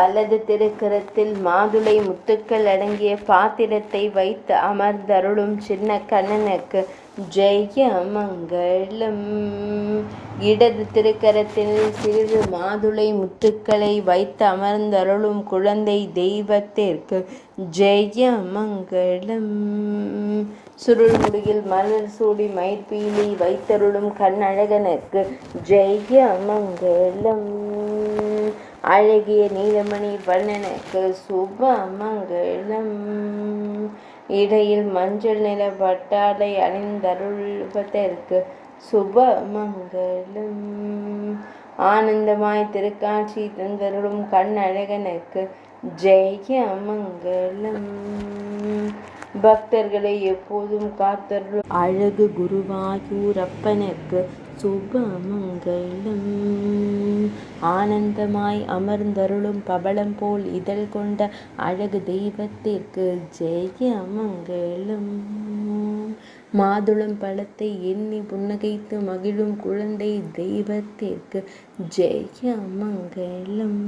வலது திருக்கரத்தில் மாதுளை முத்துக்கள் அடங்கிய பாத்திரத்தை வைத்து அமர்ந்தருளும் சின்ன கண்ணனுக்கு ஜெய மங்களம். இடது திருக்கரத்தில் சிறிது மாதுளை முத்துக்களை வைத்து அமர்ந்தருளும் குழந்தை தெய்வத்திற்கு ஜெய மங்களம். சுருள்முடியில் மலர் சூடி மயிர்பீலி வைத்தருளும் கண்ணழகனுக்கு ஜெய மங்களம். அழகிய நீலமணி வண்ணனுக்கு சுப மங்களம். இடையில் மஞ்சள் நிற பட்டாடை அணிந்தருள்வதற்கு சுப மங்களம். ஆனந்தமாய் திருக்காட்சி தந்தருளும் கண்ணழகனுக்கு ஜெய மங்களம். பக்தர்களை எப்போதும் காத்தருளும் அழகு குருவாயூரப்பனுக்கு சுப மங்களம். ஆனந்தமாய் அமர்ந்தருளும் பவளம் போல் இதழ் கொண்ட அழகு தெய்வத்திற்கு ஜெய மங்களம். மாதுளம் பழத்தை எண்ணி புன்னகைத்து மகிழும் குழந்தை தெய்வத்திற்கு ஜெய மங்களம்.